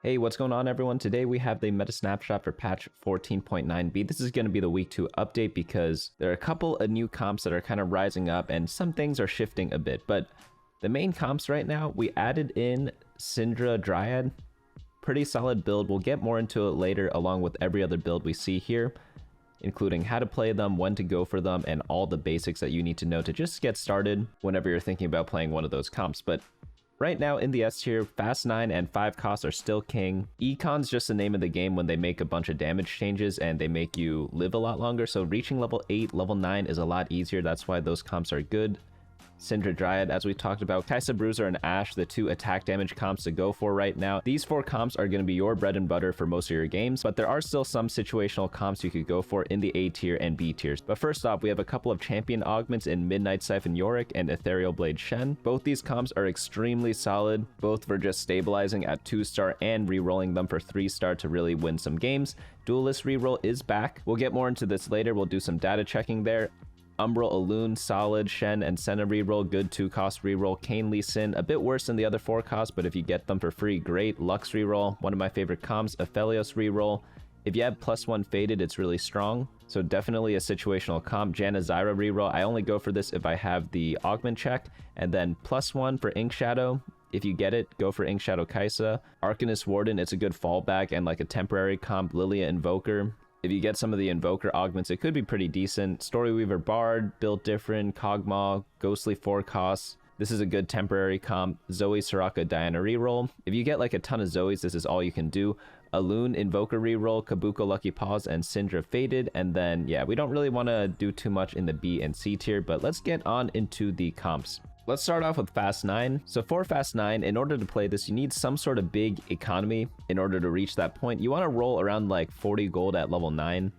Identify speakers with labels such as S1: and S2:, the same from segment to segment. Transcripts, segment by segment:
S1: Hey, what's going on everyone? Today we have the meta snapshot for patch 14.9b. This is going to be the week 2 update because there are a couple of new comps that are kind of rising up and some things are shifting a bit. But the main comps right now, we added in Syndra Dryad. Pretty solid build. We'll get more into it later along with every other build we see here, including how to play them, when to go for them, and all the basics that you need to know to just get started whenever you're thinking about playing one of those comps. But right now in the S tier, fast 9 and 5 costs are still king. Econ's just the name of the game when they make a bunch of damage changes and they make you live a lot longer. So reaching level 8, level 9 is a lot easier. That's why those comps are good. Syndra Dryad, as we talked about, Kai'Sa, Bruiser, and Ashe, the 2 attack damage comps to go for right now. These 4 comps are going to be your bread and butter for most of your games, but there are still some situational comps you could go for in the A tier and B tiers. But first off, we have a couple of champion augments in Midnight Siphon Yorick and Ethereal Blade Shen. Both these comps are extremely solid, both for just stabilizing at 2-star and re-rolling them for 3-star to really win some games. Duelist Reroll is back. We'll get more into this later. We'll do some data checking there. Umbral Alune, solid. Shen and Senna reroll, good 2-cost reroll. Kayn, Lee Sin, a bit worse than the other 4 costs, but if you get them for free, great. Lux Reroll, one of my favorite comps. Aphelios Reroll. If you have +1 faded, it's really strong, so definitely a situational comp. Janna, Zyra reroll. I only go for this if I have the augment checked, and then +1 for Inkshadow. If you get it, go for Inkshadow Kai'Sa. Arcanist Warden, it's a good fallback and like a temporary comp. Lillia Invoker. If you get some of the Invoker augments, it could be pretty decent. Storyweaver Bard, built different. Kog'Maw, ghostly 4 costs. This is a good temporary comp. Zoe, Soraka, Diana reroll. If you get like a ton of Zoes, this is all you can do. Alune, Invoker reroll, Kobuko, Lucky Paws, and Syndra faded. And then, yeah, we don't really want to do too much in the B and C tier, but let's get on into the comps. Let's start off with Fast 9. So for Fast 9, in order to play this, you need some sort of big economy in order to reach that point. You want to roll around like 40 gold at level 9.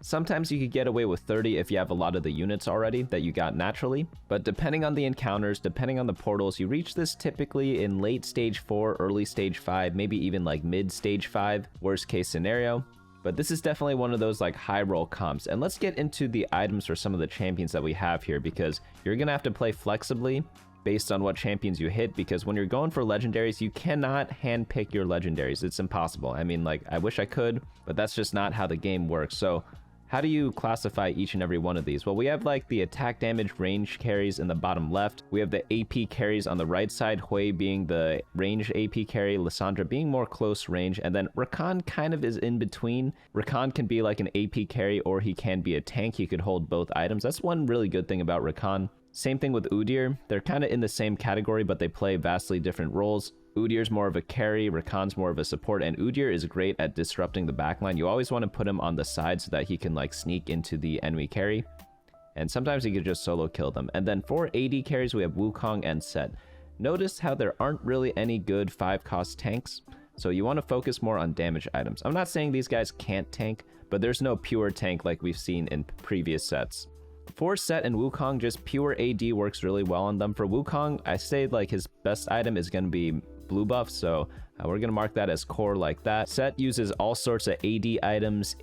S1: Sometimes you could get away with 30 if you have a lot of the units already that you got naturally. But depending on the encounters, depending on the portals, you reach this typically in late stage 4, early stage 5, maybe even like mid stage 5, worst case scenario. But this is definitely one of those like high roll comps. And let's get into the items for some of the champions that we have here, because you're going to have to play flexibly based on what champions you hit, because when you're going for legendaries, you cannot handpick your legendaries. It's impossible. I mean, like, I wish I could, but that's just not how the game works. So how do you classify each and every one of these? Well, we have like the attack damage range carries in the bottom left. We have the AP carries on the right side, Hui being the range AP carry, Lissandra being more close range, and then Rakan kind of is in between. Rakan can be like an AP carry or he can be a tank. He could hold both items. That's one really good thing about Rakan. Same thing with Udyr. They're kind of in the same category, but they play vastly different roles. Udyr's more of a carry, Rakan's more of a support, and Udyr is great at disrupting the backline. You always want to put him on the side so that he can like sneak into the enemy carry. And sometimes he could just solo kill them. And then for AD carries, we have Wukong and Set. Notice how there aren't really any good 5-cost tanks. So you want to focus more on damage items. I'm not saying these guys can't tank, but there's no pure tank like we've seen in previous sets. For Set and Wukong, just pure AD works really well on them. For Wukong, I say like his best item is going to be blue buff, so we're going to mark that as core like that. Set uses all sorts of AD items,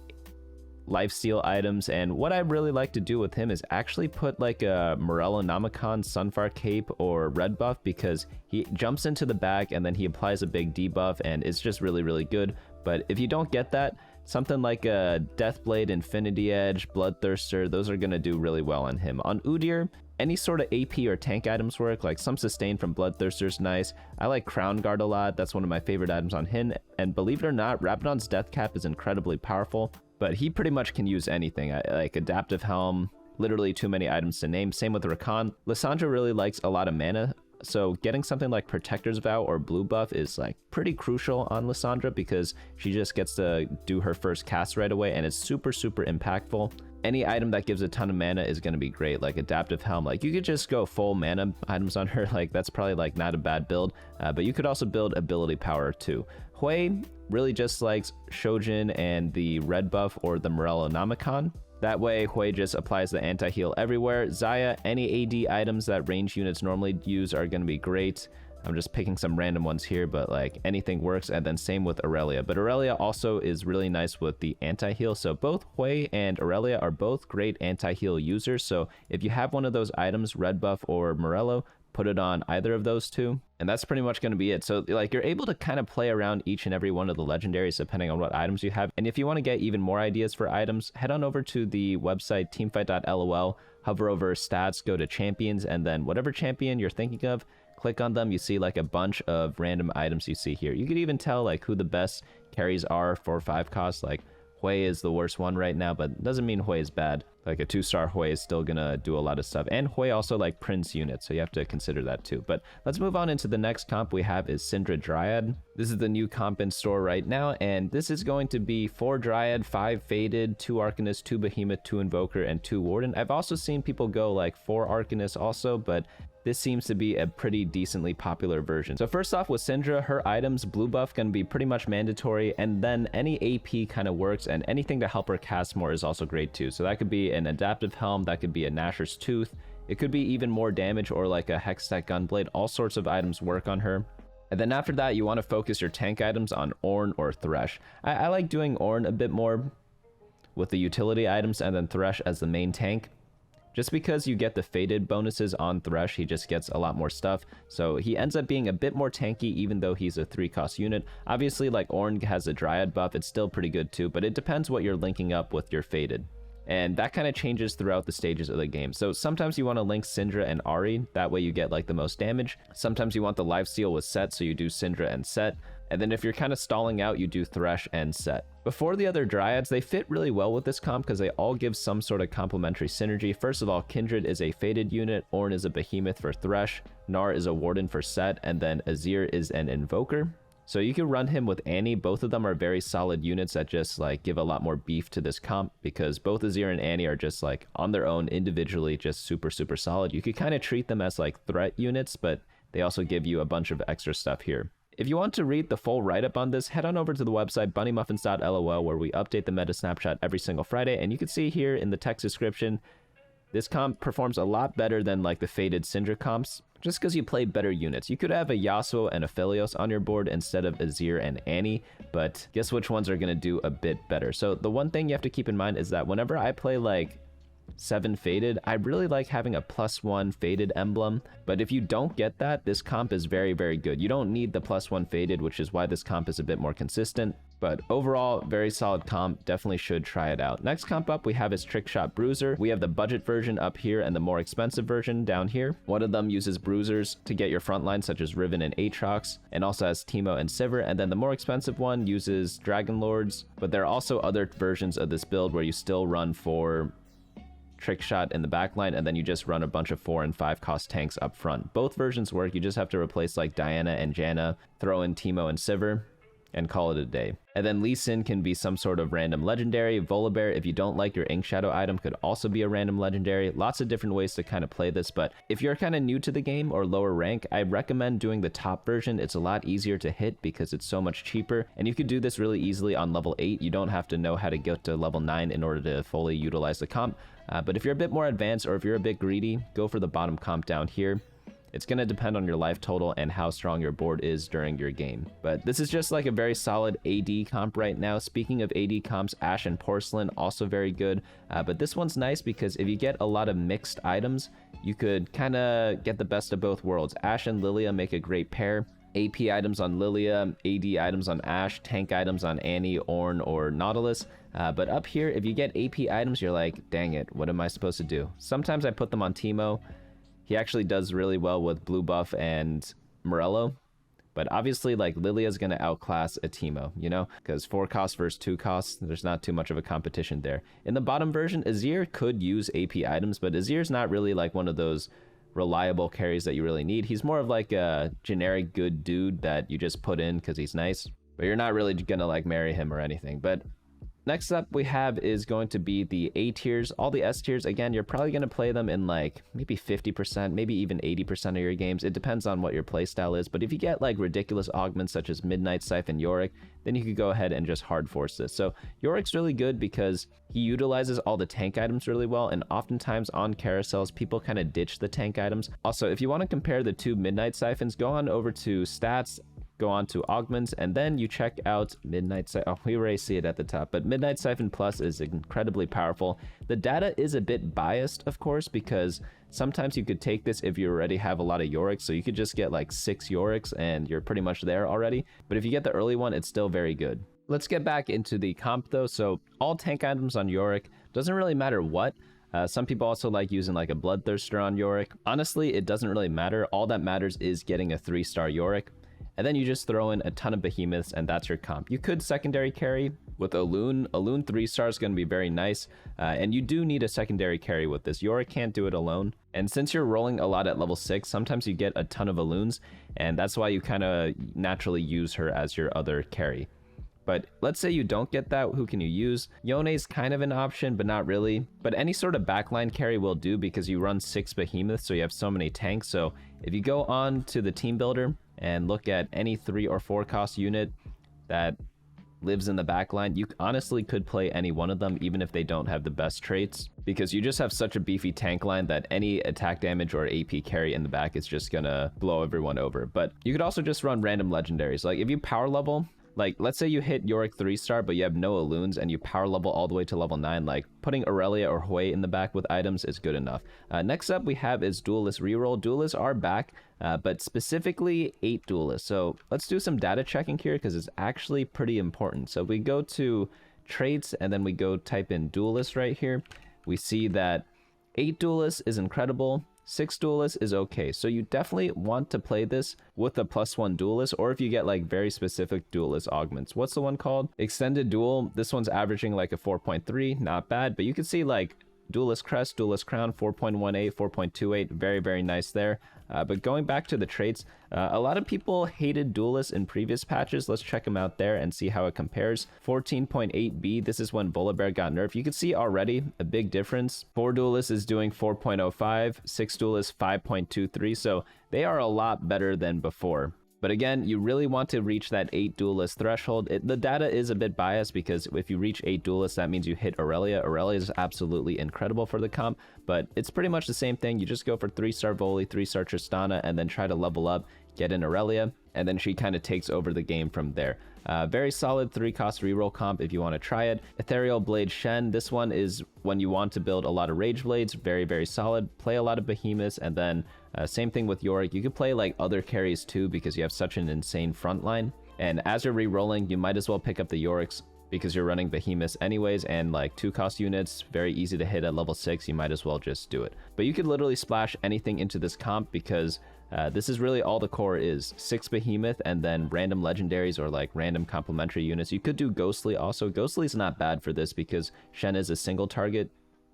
S1: lifesteal items, and what I really like to do with him is actually put like a Morello Namicon Sunfire Cape or red buff, because he jumps into the back and then he applies a big debuff and it's just really, really good. But if you don't get that, something like a Deathblade, Infinity Edge, Bloodthirster, those are going to do really well on him. On Udyr, any sort of AP or tank items work, like some sustain from Bloodthirster's nice. I like Crown Guard a lot, that's one of my favorite items on him. And believe it or not, Rabadon's Death Cap is incredibly powerful, but he pretty much can use anything. Like Adaptive Helm, literally too many items to name. Same with Rakan. Lissandra really likes a lot of mana, so getting something like Protector's Vow or blue buff is like pretty crucial on Lissandra, because she just gets to do her first cast right away and it's super, super impactful. Any item that gives a ton of mana is going to be great, like Adaptive Helm. Like you could just go full mana items on her, like that's probably like not a bad build, but you could also build ability power too. Hui really just likes Shojin and the red buff or the Morello Namicon. That way, Hui just applies the anti-heal everywhere. Xayah, any AD items that range units normally use are going to be great. I'm just picking some random ones here, but like anything works. And then same with Aurelia. But Aurelia also is really nice with the anti-heal. So both Hui and Aurelia are both great anti-heal users. So if you have one of those items, red buff or Morello, put it on either of those two, and that's pretty much going to be it. So like you're able to kind of play around each and every one of the legendaries depending on what items you have. And if you want to get even more ideas for items, head on over to the website teamfight.lol, hover over stats, go to champions, and then whatever champion you're thinking of, click on them. You see like a bunch of random items you see here. You could even tell like who the best carries are for 5 costs. Like Hui is the worst one right now, but doesn't mean Hui is bad. Like a 2-star Hui is still gonna do a lot of stuff. And Hui also like prints units, so you have to consider that too. But let's move on into the next comp we have is Syndra Dryad. This is the new comp in store right now, and this is going to be 4 Dryad, 5 Faded, 2 Arcanist, 2 Behemoth, 2 Invoker, and 2 Warden. I've also seen people go like 4 Arcanist also, but this seems to be a pretty decently popular version. So first off with Syndra, her items, blue buff gonna be pretty much mandatory, and then any AP kind of works, and anything to help her cast more is also great too. So that could be an Adaptive Helm, that could be a Gnasher's Tooth, it could be even more damage or like a Hextech Gunblade. All sorts of items work on her. And then after that, you want to focus your tank items on Ornn or Thresh. I like doing Ornn a bit more with the utility items and then Thresh as the main tank. Just because you get the Faded bonuses on Thresh, he just gets a lot more stuff. So he ends up being a bit more tanky even though he's a 3-cost unit. Obviously, like Ornn has a Dryad buff, it's still pretty good too, but it depends what you're linking up with your Faded. And that kind of changes throughout the stages of the game. So sometimes you want to link Syndra and Ahri, that way you get like the most damage. Sometimes you want the lifesteal with Set, so you do Syndra and Set. And then if you're kind of stalling out, you do Thresh and Set. Before the other Dryads, they fit really well with this comp because they all give some sort of complementary synergy. First of all, Kindred is a Faded unit, Ornn is a Behemoth for Thresh, Gnar is a Warden for Set, and then Azir is an Invoker. So you can run him with Annie. Both of them are very solid units that just like give a lot more beef to this comp, because both Azir and Annie are just like on their own individually just super solid. You could kind of treat them as like threat units, but they also give you a bunch of extra stuff here. If you want to read the full write-up on this, head on over to the website bunnymuffins.lol, where we update the meta snapshot every single Friday, and you can see here in the text description, this comp performs a lot better than like the Faded Syndra comps, just because you play better units. You could have a Yasuo and Aphelios on your board instead of Azir and Annie, but guess which ones are going to do a bit better. So the one thing you have to keep in mind is that whenever I play like 7 Faded, I really like having a +1 Faded emblem, but if you don't get that, this comp is very good. You don't need the +1 Faded, which is why this comp is a bit more consistent, but overall, very solid comp. Definitely should try it out. Next comp up we have is Trickshot Bruiser. We have the budget version up here and the more expensive version down here. One of them uses Bruisers to get your frontline, such as Riven and Aatrox, and also has Teemo and Sivir, and then the more expensive one uses Dragon Lords, but there are also other versions of this build where you still run for Trickshot in the backline, and then you just run a bunch of 4 and 5 cost tanks up front. Both versions work. You just have to replace like Diana and Janna, throw in Teemo and Sivir, and call it a day. And then Lee Sin can be some sort of random legendary. Volibear, if you don't like your Inkshadow item, could also be a random legendary. Lots of different ways to kind of play this, but if you're kind of new to the game or lower rank, I recommend doing the top version. It's a lot easier to hit because it's so much cheaper, and you could do this really easily on level 8. You don't have to know how to get to level 9 in order to fully utilize the comp. But if you're a bit more advanced or if you're a bit greedy, go for the bottom comp down here. It's going to depend on your life total and how strong your board is during your game. But this is just like a very solid AD comp right now. Speaking of AD comps, Ashe and Porcelain, also very good. But this one's nice because if you get a lot of mixed items, you could kind of get the best of both worlds. Ashe and Lillia make a great pair. AP items on Lillia, AD items on Ashe, tank items on Annie, Ornn, or Nautilus. But up here, if you get AP items, you're like, dang it, what am I supposed to do? Sometimes I put them on Teemo. He actually does really well with blue buff and Morello, but obviously like Lillia's going to outclass a Teemo, you know, because 4 costs versus 2 costs, there's not too much of a competition there. In the bottom version, Azir could use AP items, but Azir's not really like one of those reliable carries that you really need. He's more of like a generic good dude that you just put in because he's nice, but you're not really gonna like marry him or anything. But next up we have is going to be the A tiers. All the S tiers, again, you're probably going to play them in like maybe 50%, maybe even 80% of your games. It depends on what your playstyle is, but if you get like ridiculous augments such as Midnight Siphon Yorick, then you could go ahead and just hard force this. So Yorick's really good because he utilizes all the tank items really well, and oftentimes on carousels people kind of ditch the tank items. Also, if you want to compare the two Midnight Siphons, go on over to stats, go on to augments, and then you check out Midnight Siphon. Oh, we already see it at the top, but Midnight Siphon Plus is incredibly powerful. The data is a bit biased, of course, because sometimes you could take this if you already have a lot of Yoricks, so you could just get like 6 Yoricks and you're pretty much there already. But if you get the early one, it's still very good. Let's get back into the comp though. So all tank items on Yorick, doesn't really matter what. Some people also like using like a Bloodthirster on Yorick. Honestly, it doesn't really matter. All that matters is getting a 3-star Yorick. And then you just throw in a ton of behemoths and that's your comp. You could secondary carry with Alune. Alune 3-star is going to be very nice. And you do need a secondary carry with this. Yorick can't do it alone. And since you're rolling a lot at level 6, sometimes you get a ton of Alunes. And that's why you kind of naturally use her as your other carry. But let's say you don't get that, who can you use? Yone is kind of an option, but not really. But any sort of backline carry will do because you run 6 behemoths, so you have so many tanks. So if you go on to the team builder and look at any 3 or 4 cost unit that lives in the backline, you honestly could play any one of them, even if they don't have the best traits, because you just have such a beefy tank line that any attack damage or AP carry in the back is just gonna blow everyone over. But you could also just run random legendaries. Like if you power level, like let's say you hit Yorick 3-star but you have no Alunes and you power level all the way to level 9, like putting Aurelia or Hui in the back with items is good enough. Next up we have is Duelist Reroll. Duelists are back, but specifically 8 Duelists. So let's do some data checking here because it's actually pretty important. So we go to traits and then we go type in Duelist right here. We see that 8 Duelists is incredible. 6 Duelists is okay. So you definitely want to play this with a +1 Duelist, or if you get like very specific Duelist augments. What's the one called? Extended Duel. This one's averaging like a 4.3, not bad, but you can see like Duelist Crest, Duelist Crown, 4.18, 4.28, very, very nice there. But going back to the traits, a lot of people hated Duelists in previous patches. Let's check them out there and see how it compares. 14.8B, this is when Volibear got nerfed. You can see already a big difference. 4 Duelists is doing 4.05, 6 Duelists 5.23, so they are a lot better than before. But again, you really want to reach that 8 Duelist threshold. The data is a bit biased because if you reach 8 Duelists, that means you hit Aurelia. Aurelia is absolutely incredible for the comp, but it's pretty much the same thing. You just go for 3-star Voli, 3-star Tristana, and then try to level up, get in Aurelia, and then she kind of takes over the game from there. Very solid 3-cost reroll comp if you want to try it. Ethereal Blade Shen, this one is when you want to build a lot of Rage Blades. Very, very solid. Play a lot of Behemoths, and then same thing with Yorick. You could play like other carries too because you have such an insane front line. And as you're re-rolling, you might as well pick up the Yoricks because you're running Behemoths anyways, and like 2-cost units, very easy to hit at level 6, you might as well just do it. But you could literally splash anything into this comp because this is really all the core is. 6 Behemoth and then random legendaries or like random complementary units. You could do Ghostly also. Ghostly is not bad for this because Shen is a single target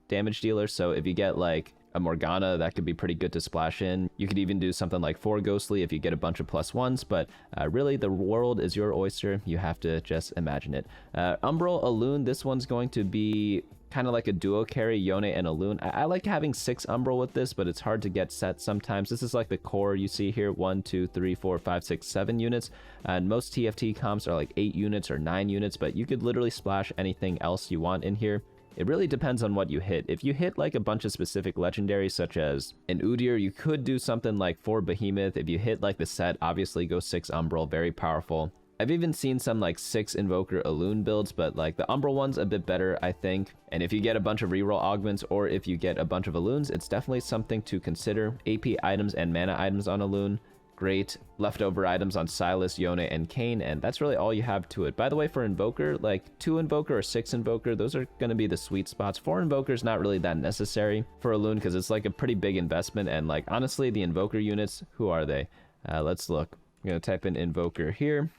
S1: damage dealer, so if you get like a Morgana, that could be pretty good to splash in. You could even do something like 4 Ghostly if you get a bunch of +1s, but really the world is your oyster. You have to just imagine it. Umbral Alune, this one's going to be kind of like a duo carry, Yone and Alune. I like having 6 Umbral with this, but it's hard to get set sometimes. This is like the core you see here, 1, 2, 3, 4, 5, 6, 7 units. And most TFT comps are like 8 units or 9 units, but you could literally splash anything else you want in here. It really depends on what you hit. If you hit like a bunch of specific legendaries such as an Udyr, you could do something like 4 Behemoth. If you hit like the set, obviously go 6 Umbral, very powerful. I've even seen some like 6 Invoker Alune builds, but like the Umbral one's a bit better, I think. And if you get a bunch of reroll augments or if you get a bunch of Alunes, it's definitely something to consider. AP items and mana items on Alune, great. Leftover items on Sylas, Yone, and Kayn, and that's really all you have to it. By the way, for Invoker, like 2 Invoker or 6 Invoker, those are going to be the sweet spots. 4 Invoker is not really that necessary for Alune because it's like a pretty big investment, and like honestly, the Invoker units, who are they? Let's look. I'm going to type in Invoker here.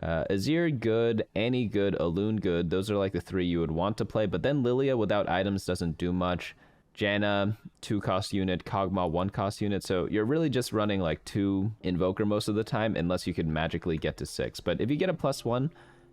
S1: Azir good, Annie good, Alune good. Those are like the 3 you would want to play, but then Lillia without items doesn't do much. Janna, 2-cost unit, Kog'Maw, 1-cost unit. So you're really just running like 2 Invoker most of the time unless you could magically get to 6. But if you get a +1,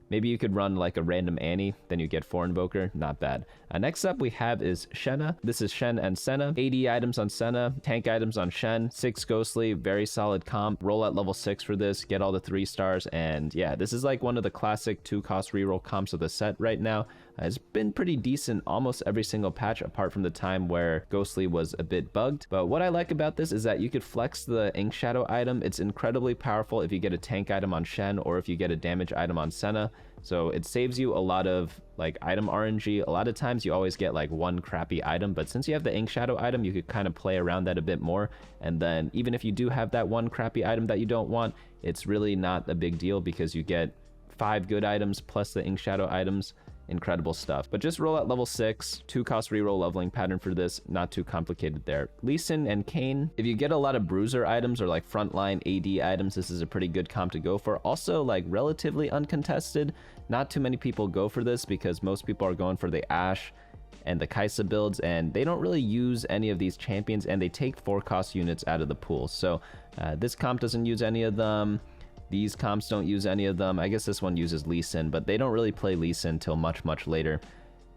S1: maybe you could run like a random Annie, then you get 4 Invoker, not bad. Next up we have is Shenna. This is Shen and Senna. 80 items on Senna, tank items on Shen, 6 Ghostly, very solid comp. Roll at level 6 for this, get all the 3 stars, and yeah, this is like one of the classic 2-cost reroll comps of the set right now. It's been pretty decent almost every single patch, apart from the time where Ghostly was a bit bugged. But what I like about this is that you could flex the Inkshadow item. It's incredibly powerful if you get a tank item on Shen or if you get a damage item on Senna. So it saves you a lot of like item RNG. A lot of times you always get like one crappy item, but since you have the Inkshadow item, you could kind of play around that a bit more. And then even if you do have that one crappy item that you don't want, it's really not a big deal because you get 5 good items plus the Inkshadow items. Incredible stuff. But just roll at level 6, 2-cost reroll leveling pattern for this, not too complicated there. Lee Sin and Kayn, if you get a lot of Bruiser items or like frontline AD items, this is a pretty good comp to go for. Also like relatively uncontested, not too many people go for this because most people are going for the Ashe and the Kai'Sa builds, and they don't really use any of these champions, and they take 4-cost units out of the pool. So this comp doesn't use any of them. These comps don't use any of them. I guess this one uses Lee Sin, but they don't really play Lee Sin till much later.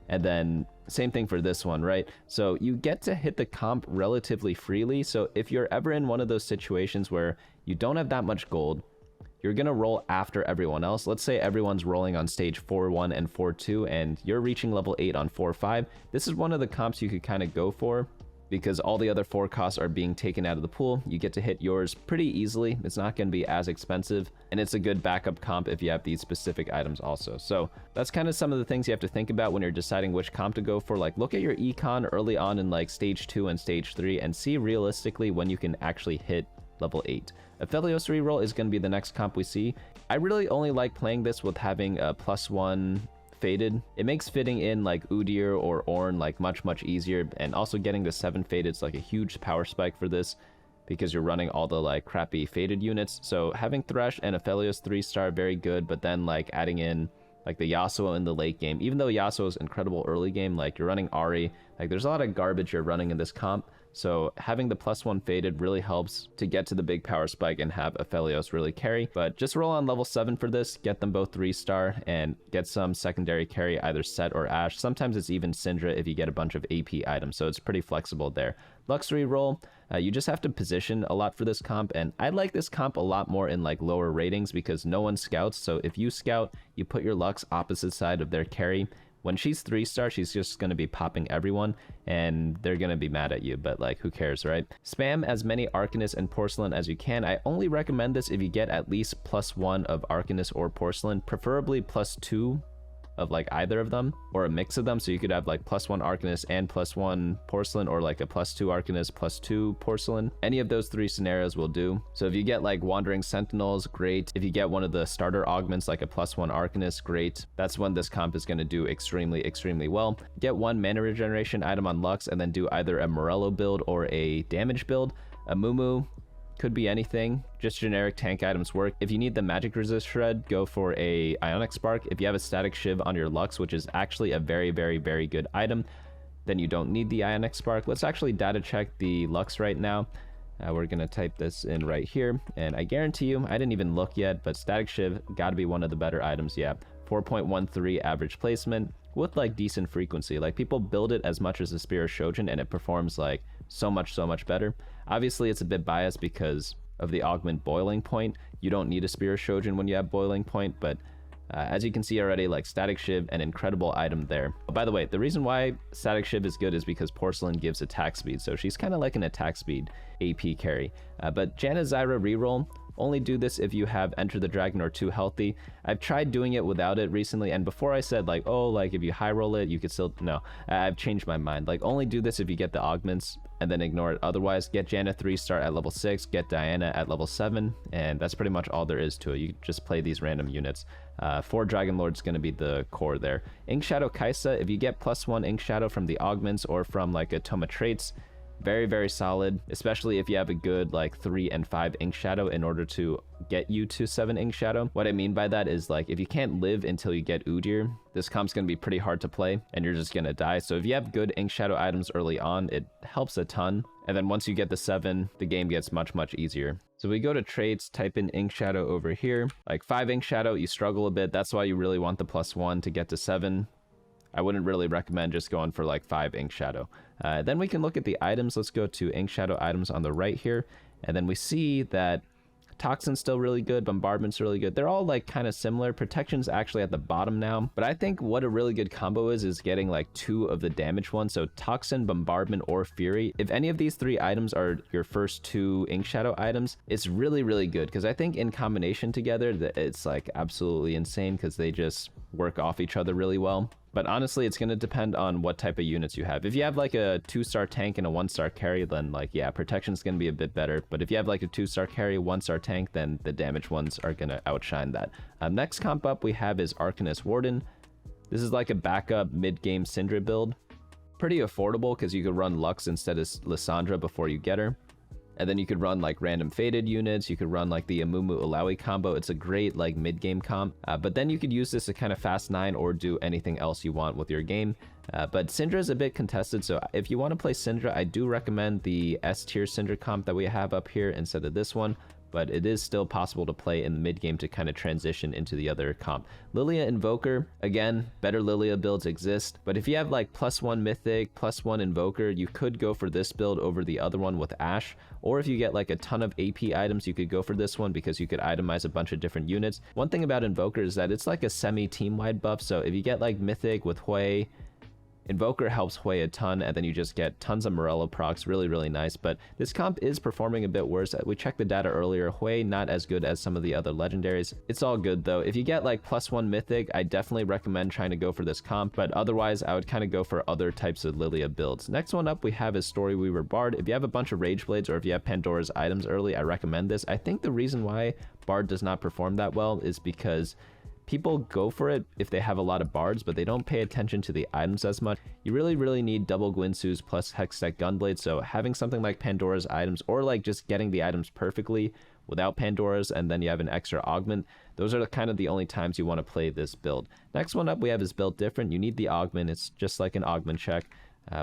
S1: And then same thing for this one, right? So you get to hit the comp relatively freely. So if you're ever in one of those situations where you don't have that much gold, you're gonna roll after everyone else. Let's say everyone's rolling on stage 4-1 and 4-2, and you're reaching level 8 on 4-5. This is one of the comps you could kind of go for, because all the other 4 costs are being taken out of the pool. You get to hit yours pretty easily. It's not going to be as expensive, and it's a good backup comp if you have these specific items also. So that's kind of some of the things you have to think about when you're deciding which comp to go for. Like, look at your econ early on in like stage 2 and stage 3 and see realistically when you can actually hit level 8. Aphelios Reroll is going to be the next comp we see. I really only like playing this with having a +1 faded. It makes fitting in like Udyr or Ornn like much easier, and also getting the 7 faded is like a huge power spike for this because you're running all the like crappy faded units. So having Thresh and Aphelios 3-star very good, but then like adding in like the Yasuo in the late game, even though Yasuo is incredible early game, like you're running Ahri, like there's a lot of garbage you're running in this comp. So having the +1 faded really helps to get to the big power spike and have Aphelios really carry. But just roll on level 7 for this, get them both 3-star, and get some secondary carry, either Set or Ashe. Sometimes it's even Syndra if you get a bunch of AP items, so it's pretty flexible there. Lux Reroll, you just have to position a lot for this comp, and I like this comp a lot more in like lower ratings because no one scouts. So if you scout, you put your Lux opposite side of their carry. When she's 3-star, she's just going to be popping everyone, and they're going to be mad at you, but like, who cares, right? Spam as many Arcanist and Porcelain as you can. I only recommend this if you get at least +1 of Arcanist or Porcelain, preferably +2 of like either of them, or a mix of them, so you could have like +1 Arcanist and +1 Porcelain, or like a +2 Arcanist +2 Porcelain. Any of those 3 scenarios will do. So if you get like Wandering Sentinels, great. If you get one of the starter augments like a +1 Arcanist, great. That's when this comp is going to do extremely well. Get 1 mana regeneration item on Lux, and then do either a Morello build or a damage build. A Mumu could be anything, just generic tank items work. If you need the magic resist shred, go for a Ionic Spark. If you have a static shiv on your Lux, which is actually a very good item, then you don't need the Ionic Spark. Let's actually data check the Lux right now. We're gonna type this in right here, and I guarantee you, I didn't even look yet, but static shiv gotta be one of the better items. Yeah, 4.13 average placement with like decent frequency. Like, people build it as much as the Spear of Shojin, and it performs like so much better. Obviously it's a bit biased because of the augment Boiling Point. You don't need a Spear of Shojin when you have Boiling Point, but as you can see already, like, Static Shiv, an incredible item there. Oh, by the way, the reason why Static Shiv is good is because Porcelain gives attack speed, so she's kind of like an attack speed AP carry. But Janna Zyra reroll, only do this if you have Enter the Dragon or Too Healthy. I've tried doing it without it recently, and before I said like, oh, like if you high roll it, you could still, no, I've changed my mind. Like, only do this if you get the augments and then ignore it. Otherwise, get Janna 3-star at level 6, get Diana at level 7, and that's pretty much all there is to it. You just play these random units. 4 Dragon Lord's going to be the core there. Inkshadow Kai'Sa, if you get +1 Inkshadow from the augments or from like a Toma Traits, very solid, especially if you have a good like 3 and 5 Inkshadow in order to get you to 7 Inkshadow. What I mean by that is, like, if you can't live until you get Udyr, this comp's gonna be pretty hard to play and you're just gonna die. So if you have good Inkshadow items early on, it helps a ton, and then once you get the 7, the game gets much easier. So we go to traits, type in Inkshadow over here. Like 5 Inkshadow, you struggle a bit. That's why you really want the +1 to get to 7. I wouldn't really recommend just going for like 5 Inkshadow. Then we can look at the items. Let's go to Inkshadow items on the right here. And then we see that Toxin's still really good, Bombardment's really good. They're all like kind of similar. Protection's actually at the bottom now, but I think what a really good combo is getting like 2 of the damage ones. So Toxin, Bombardment, or Fury. If any of these 3 items are your first 2 Inkshadow items, it's really, really good, because I think in combination together, it's like absolutely insane because they just work off each other really well. But honestly, it's going to depend on what type of units you have. If you have like a 2-star tank and a 1-star carry, then like, yeah, protection's going to be a bit better. But if you have like a 2-star carry, 1-star tank, then the damage ones are going to outshine that. Next comp up we have is Arcanist Warden. This is like a backup mid-game Syndra build. Pretty affordable because you could run Lux instead of Lissandra before you get her. And then you could run like random faded units. You could run like the Amumu Alawi combo. It's a great like mid-game comp. But then you could use this to kind of fast 9 or do anything else you want with your game. But Syndra is a bit contested. So if you want to play Syndra, I do recommend the S tier Syndra comp that we have up here instead of this one. But it is still possible to play in the mid-game to kind of transition into the other comp. Lillia Invoker, again, better Lillia builds exist, but if you have like +1 Mythic, +1 Invoker, you could go for this build over the other one with Ashe, or if you get like a ton of AP items, you could go for this one because you could itemize a bunch of different units. One thing about Invoker is that it's like a semi-team-wide buff, so if you get like Mythic with Hui, Invoker helps Hui a ton, and then you just get tons of Morello procs, really, really nice. But this comp is performing a bit worse. We checked the data earlier. Hui not as good as some of the other legendaries. It's all good though. If you get like +1 Mythic, I definitely recommend trying to go for this comp, but otherwise I would kind of go for other types of Lillia builds. Next one up we have is Storyweaver Bard. If you have a bunch of Rage Blades or if you have Pandora's items early, I recommend this. I think the reason why Bard does not perform that well is because people go for it if they have a lot of bards, but they don't pay attention to the items as much. You really need double Gwinsus plus Hextech Gunblade, so having something like Pandora's items, or like just getting the items perfectly without Pandora's, and then you have an extra augment, those are kind of the only times you want to play this build. Next one up we have is Built Different. You need the augment. It's just like an augment check.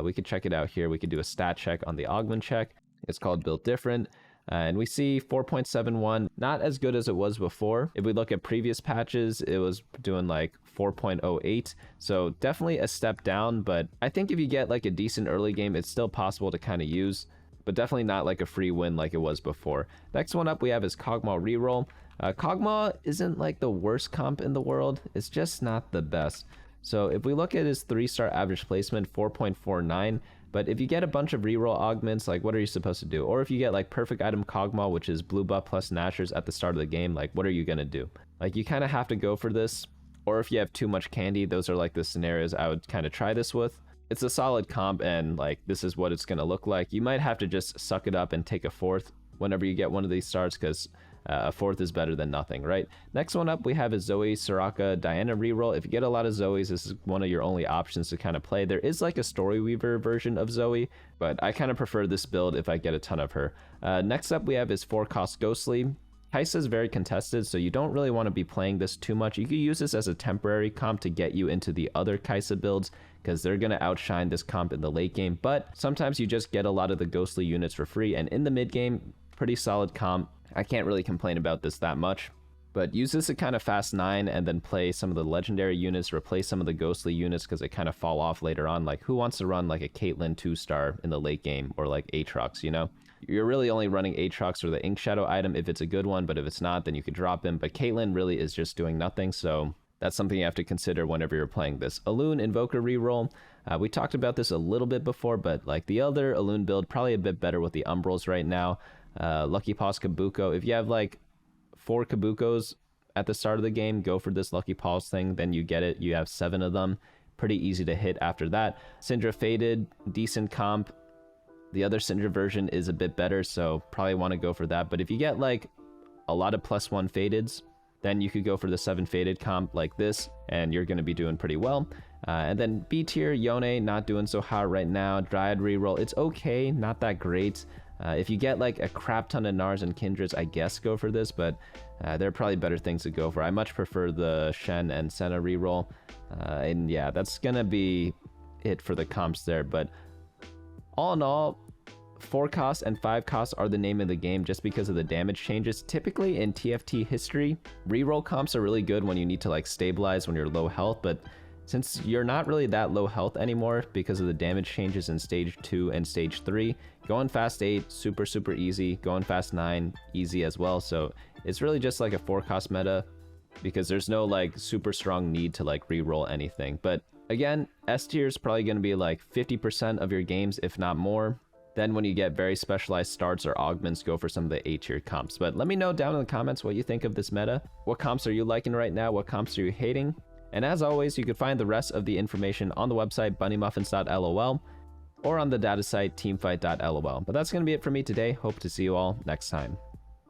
S1: We could check it out here. We could do a stat check on the augment check. It's called Built Different. And we see 4.71, not as good as it was before. If we look at previous patches, it was doing like 4.08. So definitely a step down, but I think if you get like a decent early game, it's still possible to kind of use, but definitely not like a free win like it was before. Next one up we have is Kog'Maw Reroll. Kog'Maw isn't like the worst comp in the world. It's just not the best. So if we look at his 3-star average placement, 4.49, but if you get a bunch of reroll augments, like what are you supposed to do? Or if you get like perfect item Kog'Maw, which is blue buff plus Nashers at the start of the game, like what are you gonna do? Like you kind of have to go for this. Or if you have too much candy, those are like the scenarios I would kind of try this with. It's a solid comp, and like this is what it's gonna look like. You might have to just suck it up and take a 4th whenever you get one of these starts, because a 4th is better than nothing, right? Next one up we have is Zoe, Soraka, Diana reroll. If you get a lot of Zoes, this is one of your only options to kind of play. There is like a Storyweaver version of Zoe, but I kind of prefer this build if I get a ton of her. Next up we have is 4-cost Ghostly. Kai'Sa is very contested, so you don't really want to be playing this too much. You could use this as a temporary comp to get you into the other Kai'Sa builds, because they're going to outshine this comp in the late game, but sometimes you just get a lot of the Ghostly units for free, and in the mid game, pretty solid comp. I can't really complain about this that much, but use this to kind of fast 9 and then play some of the legendary units, replace some of the Ghostly units because they kind of fall off later on. Like who wants to run like a Caitlyn 2-star in the late game, or like Aatrox, you know? You're really only running Aatrox or the Inkshadow item if it's a good one, but if it's not, then you could drop him. But Caitlyn really is just doing nothing, so that's something you have to consider whenever you're playing this. Alune Invoker reroll. We talked about this a little bit before, but like the other Alune build, probably a bit better with the Umbrals right now. Lucky Paws Kobuko. If you have like 4 Kobukos at the start of the game, go for this Lucky Paws thing, then you get it. You have 7 of them. Pretty easy to hit after that. Syndra Faded, decent comp. The other Syndra version is a bit better, so probably want to go for that. But if you get like a lot of +1 Fadeds, then you could go for the 7 Faded comp like this, and you're going to be doing pretty well. And then B tier, Yone, not doing so hot right now. Dryad reroll, it's okay, not that great. If you get like a crap ton of Nars and Kindreds, I guess go for this, but there are probably better things to go for. I much prefer the Shen and Senna reroll. And yeah, that's going to be it for the comps there. But all in all, 4-cost and 5-cost are the name of the game just because of the damage changes. Typically in TFT history, reroll comps are really good when you need to like stabilize when you're low health, but Since you're not really that low health anymore because of the damage changes in stage 2 and stage 3, going fast 8, super easy. Going fast 9, easy as well. So it's really just like a 4-cost meta because there's no like super strong need to like reroll anything. But again, S tier is probably going to be like 50% of your games, if not more. Then when you get very specialized starts or augments, go for some of the A tier comps. But let me know down in the comments what you think of this meta. What comps are you liking right now? What comps are you hating? And as always, you can find the rest of the information on the website bunnymuffins.lol or on the data site teamfight.lol. But that's going to be it for me today. Hope to see you all next time.